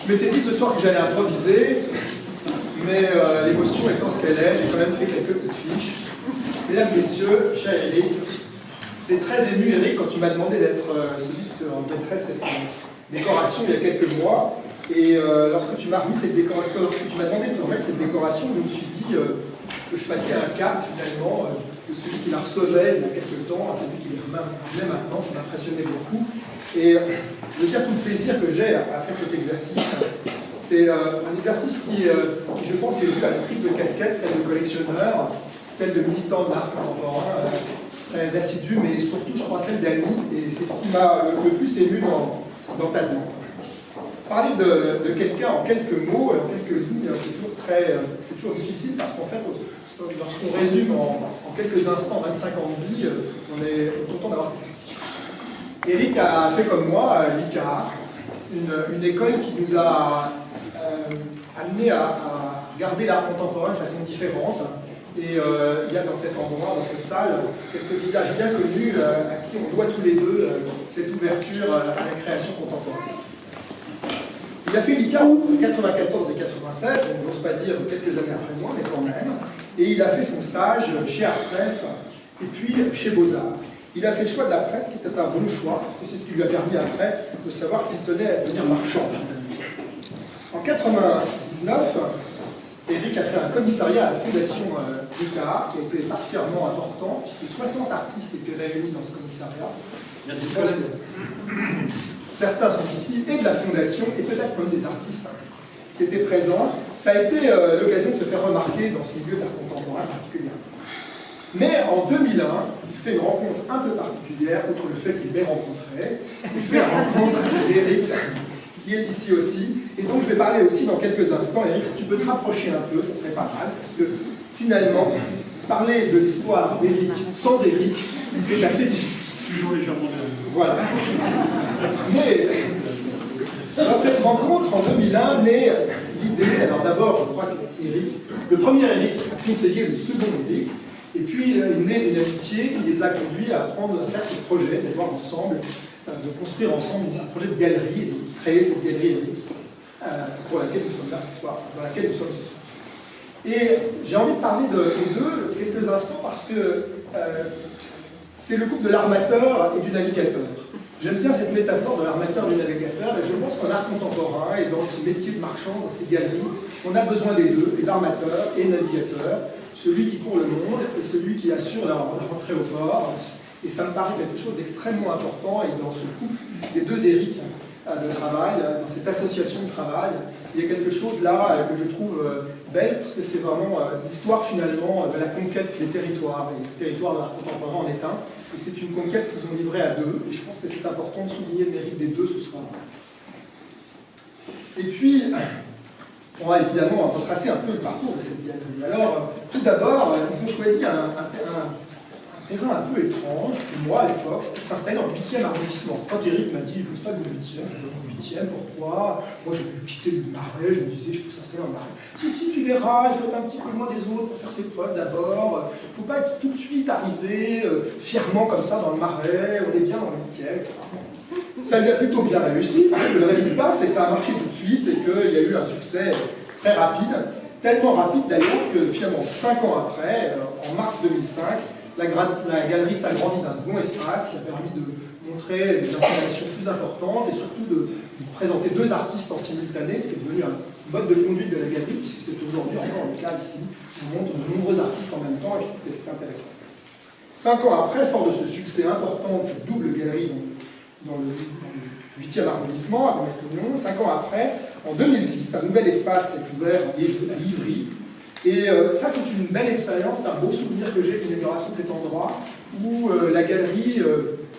Je m'étais dit ce soir que j'allais improviser, mais l'émotion étant ce qu'elle est, j'ai quand même fait quelques petites fiches. Mesdames, Messieurs, cher Eric, j'étais très ému, Eric, quand tu m'as demandé d'être celui qui te remettrait cette décoration il y a quelques mois. Et lorsque tu m'as remis cette décoration, lorsque tu m'as demandé de te remettre cette décoration, je me suis dit que je passais un cap finalement de celui qui la recevait il y a quelques temps à celui qui les remet maintenant. Ça m'impressionnait beaucoup. Et je veux dire tout le plaisir que j'ai à faire cet exercice. C'est un exercice qui, je pense, est dû à une triple casquette, celle de collectionneur, celle de militant de l'art contemporain, très assidu, mais surtout, je crois, celle d'Annie. Et c'est ce qui m'a le plus ému dans ta demande. Parler de quelqu'un en quelques mots, en quelques lignes, c'est toujours difficile parce qu'en fait, lorsqu'on résume en quelques instants 25 ans de vie, on est content d'avoir cette fiche. Eric a fait comme moi l'ICAR, une école qui nous a amené à garder l'art contemporain de façon différente. Et il y a dans cet endroit, dans cette salle, quelques visages bien connus à qui on doit tous les deux cette ouverture à la création contemporaine. Il a fait l'ICAR en 94 et 96, donc j'ose pas dire quelques années après moi, mais quand même. Et il a fait son stage chez Art Press et puis chez Beaux-Arts. Il a fait le choix de la presse, qui était un bon choix, parce que c'est ce qui lui a permis après de savoir qu'il tenait à devenir marchand. En 99, Eric a fait un commissariat à la Fondation l'ICAR, qui a été particulièrement important, puisque 60 artistes étaient réunis dans ce commissariat. Merci. Certains sont ici, et de la Fondation, et peut-être même des artistes qui étaient présents. Ça a été l'occasion de se faire remarquer dans ce milieu d'art contemporain particulièrement. Mais en 2001, il fait une rencontre un peu particulière, outre le fait qu'il l'ait rencontré. Il fait la rencontre d'Eric, qui est ici aussi. Et donc je vais parler aussi dans quelques instants. Eric, si tu peux te rapprocher un peu, ça serait pas mal, parce que finalement, parler de l'histoire d'Eric sans Eric, c'est assez difficile. Toujours légèrement nerveux. Voilà. Mais dans cette rencontre, en 2001, naît l'idée, alors d'abord, je crois que Eric, le premier Eric a conseillé le second Eric, et puis il est né d'une amitié qui les a conduits à faire ce projet, de voir ensemble, de construire ensemble un projet de galerie, et de créer cette galerie Eric, pour laquelle nous sommes là ce soir, dans laquelle nous sommes ce soir. Et j'ai envie de parler des deux quelques instants parce que c'est le couple de l'armateur et du navigateur. J'aime bien cette métaphore de l'armateur et du navigateur, et je pense qu'en art contemporain et dans ce métier de marchand, dans ces galeries, on a besoin des deux, les armateurs et les navigateurs, celui qui court le monde et celui qui assure la rentrée au port. Et ça me paraît quelque chose d'extrêmement important, et dans ce couple des deux Eric de travail, dans cette association de travail, il y a quelque chose là que je trouve belle, parce que c'est vraiment l'histoire finalement de la conquête des territoires, et le territoire de l'art contemporain en est un. Et c'est une conquête qu'ils ont livrée à deux, et je pense que c'est important de souligner le mérite des deux ce soir. Et puis, on va évidemment retracer un peu le parcours de cette galerie. Alors, tout d'abord, ils ont choisi un terrain un peu étrange, pour moi à l'époque, c'était s'installer dans le 8e arrondissement. Quand Eric m'a dit, je ne veux pas du 8e, je veux dans le 8e, pourquoi? Moi, j'ai pu quitter le Marais, je me disais, je faut s'installer dans le Marais. Si, tu verras, il faut être un petit peu loin des autres pour faire ses preuves d'abord. Il ne faut pas être tout de suite arrivé fièrement comme ça dans le Marais, on est bien dans le 8e, etc. Ça lui a plutôt bien réussi, parce que le résultat, c'est que ça a marché tout de suite et qu'il y a eu un succès très rapide. Tellement rapide d'ailleurs que finalement, 5 ans après, en mars 2005, la galerie s'agrandit d'un second espace qui a permis de montrer des installations plus importantes et surtout de présenter deux artistes en simultané, ce qui est devenu un mode de conduite de la galerie, puisque c'est aujourd'hui encore le cas ici. On montre de nombreux artistes en même temps et je trouve que c'est intéressant. 5 ans après, fort de ce succès important de cette double galerie dans le 8e arrondissement, à Matignon, 5 ans après, en 2010, un nouvel espace s'est ouvert à Ivry. Et ça, c'est une belle expérience, c'est un beau souvenir que j'ai de l'inauguration de cet endroit, où la galerie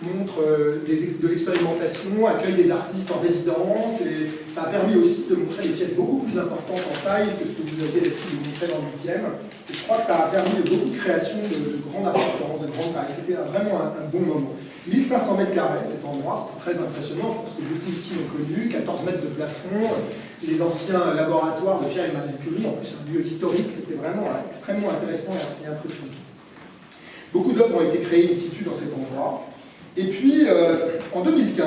montre de l'expérimentation, accueille des artistes en résidence, et ça a permis aussi de montrer des pièces beaucoup plus importantes en taille que ce que vous aviez l'habitude de montrer dans le 8e. Et je crois que ça a permis beaucoup de création de grande importance, de grande taille. C'était vraiment un bon moment. 1500 mètres carrés, cet endroit, c'était très impressionnant. Je pense que beaucoup ici l'ont connu, 14 mètres de plafond, les anciens laboratoires de Pierre et Marie Curie, en plus un lieu historique, c'était vraiment extrêmement intéressant et impressionnant. Beaucoup d'œuvres ont été créées in situ dans cet endroit. Et puis, en 2015,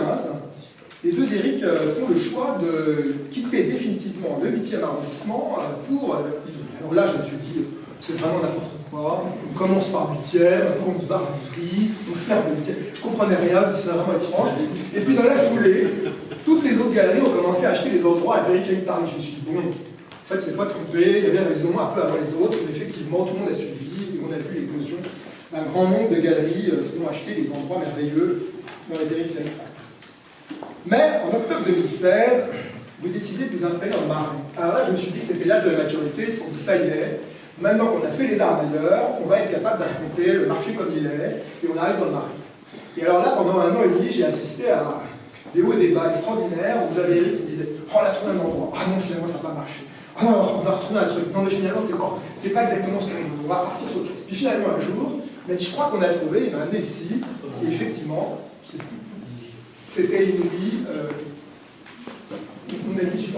Les deux Éric font le choix de quitter définitivement le 8e arrondissement pour Ivry. Alors là, je me suis dit, c'est vraiment n'importe quoi. On commence par le 8e, après on se barre à Ivry, on ferme le 8e. Je comprenais rien, c'est vraiment étrange. Et puis dans la foulée, toutes les autres galeries ont commencé à acheter des endroits à périphérie de Paris. Je me suis dit, bon, en fait, c'est pas trompé, il y avait raison un peu avant les autres, mais effectivement, tout le monde a suivi, et on a vu l'éclosion d'un grand nombre de galeries qui ont acheté des endroits merveilleux dans les périphéries de Paris. Mais en octobre 2016, vous décidez de vous installer dans le Marais. Alors là, je me suis dit que c'était l'âge de la maturité, je me suis dit, ça y est, maintenant qu'on a fait les arts ailleurs, on va être capable d'affronter le marché comme il est, et on arrive dans le Marais. Et alors là, pendant 1 an et demi, j'ai assisté à des hauts et des bas extraordinaires où j'avais Éric qui me disait « Oh, on a trouvé un endroit. Ah non, finalement, ça n'a pas marché. Ah non, on a retrouvé un truc. Non, mais finalement, c'est pas exactement ce qu'on veut. On va partir sur autre chose. » Puis finalement, un jour, il m'a dit « Je crois qu'on a trouvé. » Il m'a amené ici. Et effectivement, c'était inouï.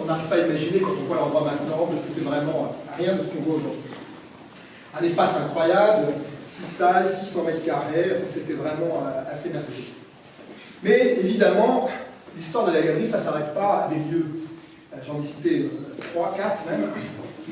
On n'arrive pas à imaginer quand on voit l'endroit maintenant, mais c'était vraiment rien de ce qu'on voit aujourd'hui. Un espace incroyable, 6 salles, 600 mètres carrés, c'était vraiment assez merveilleux. Mais évidemment, l'histoire de la galerie, ça ne s'arrête pas à des lieux. J'en ai cité 3, 4 même,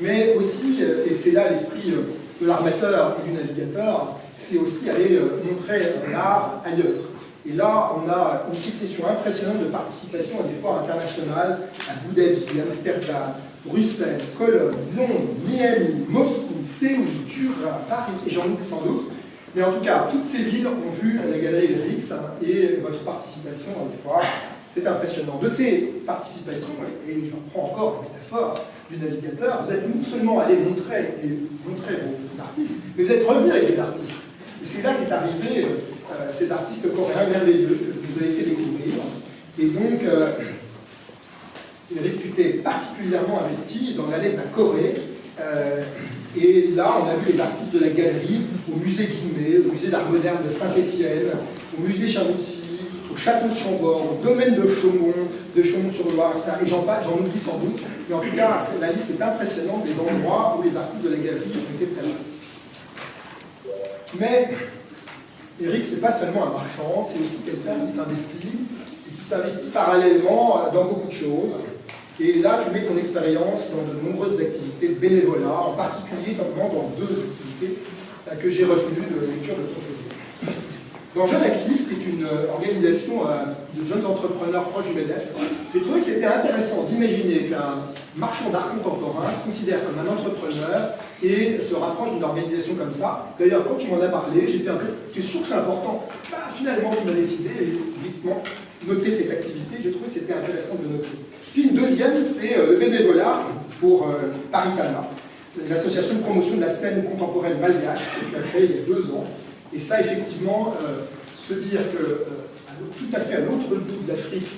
mais aussi, et c'est là l'esprit de l'armateur et du navigateur, c'est aussi aller montrer l'art ailleurs. Et là, on a une succession impressionnante de participation à des foires internationales à Abu Dhabi, Amsterdam, Bruxelles, Cologne, Londres, Miami, Moscou, Séoul, Turin, Paris, et j'en oublie sans doute. Mais en tout cas, toutes ces villes ont vu la galerie Éric et votre participation dans les foires. C'est impressionnant. De ces participations, et je reprends encore la métaphore du navigateur, vous êtes non seulement allé montrer vos artistes, mais vous êtes revenu avec des artistes. Et c'est là qu'est arrivé ces artistes coréens merveilleux que vous avez fait découvrir. Et donc, Éric, tu t'es particulièrement investi dans l'allée de la Corée. Et là, on a vu les artistes de la galerie au musée Guimet, au musée d'art moderne de Saint-Étienne, au musée Chamoussi, au château de Chambord, au domaine de Chaumont-sur-Loire, etc. Et j'en oublie sans doute, mais en tout cas, la liste est impressionnante des endroits où les artistes de la galerie ont été présents. Mais Éric, c'est pas seulement un marchand, c'est aussi quelqu'un qui s'investit parallèlement dans beaucoup de choses. Et là, tu mets ton expérience dans de nombreuses activités de bénévolat, en particulier notamment dans 2 activités que j'ai retenues de la lecture de ton CV. Dans Jeunes Actifs, qui est une organisation de jeunes entrepreneurs proches du MEDEF, j'ai trouvé que c'était intéressant d'imaginer qu'un marchand d'art contemporain se considère comme un entrepreneur et se rapproche d'une organisation comme ça. D'ailleurs, quand tu m'en as parlé, j'étais un peu... Tu es sûr que c'est important? Finalement, tu m'as décidé, évidemment, noter cette activité. J'ai trouvé que c'était intéressant de noter. Puis une deuxième, c'est le bénévolat pour Paritana, l'association de promotion de la scène contemporaine malgache, que tu as créée il y a 2 ans. Et ça, effectivement, se dire que tout à fait à l'autre bout de l'Afrique,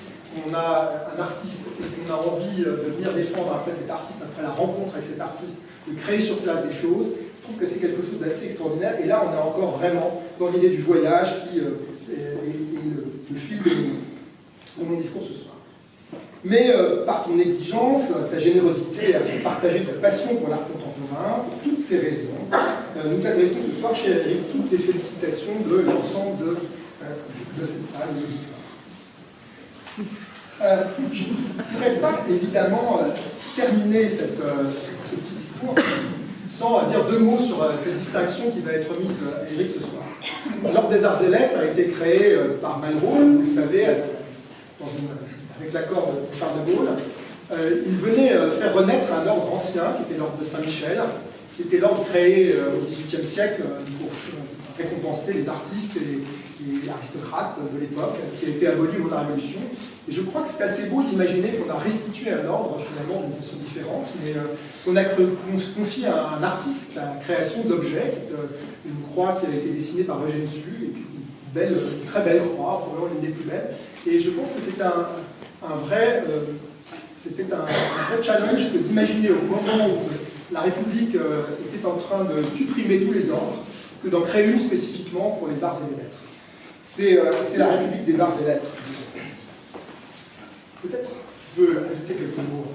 on a un artiste et qu'on a envie de venir défendre après cet artiste, après la rencontre avec cet artiste, de créer sur place des choses, je trouve que c'est quelque chose d'assez extraordinaire. Et là, on est encore vraiment dans l'idée du voyage qui est le fil de mon discours ce soir. Mais par ton exigence, ta générosité à faire partager ta passion pour l'art contemporain, pour toutes ces raisons, nous t'adressons ce soir, cher Éric, toutes les félicitations de l'ensemble de cette salle. Je ne pourrais pas évidemment terminer ce petit discours sans dire 2 mots sur cette distinction qui va être mise à Éric ce soir. L'Ordre des Arts et Lettres a été créé par Malraux, vous le savez, avec l'accord de Charles de Gaulle. Il venait faire renaître un ordre ancien, qui était l'ordre de Saint-Michel, qui était l'ordre créé au XVIIIe siècle pour récompenser les artistes et les aristocrates de l'époque, qui a été aboli au moment de la Révolution. Et je crois que c'est assez beau d'imaginer qu'on a restitué un ordre, finalement, d'une façon différente, mais qu'on a confié à un artiste la création d'objets, une croix qui a été dessinée par Eugène Sue, et puis une très belle croix, probablement l'une des plus belles. Et je pense que c'est un vrai challenge que d'imaginer au moment où la République était en train de supprimer tous les ordres, que d'en créer une spécifiquement pour les arts et les lettres. C'est la République des arts et lettres. Peut-être je peux ajouter quelques mots.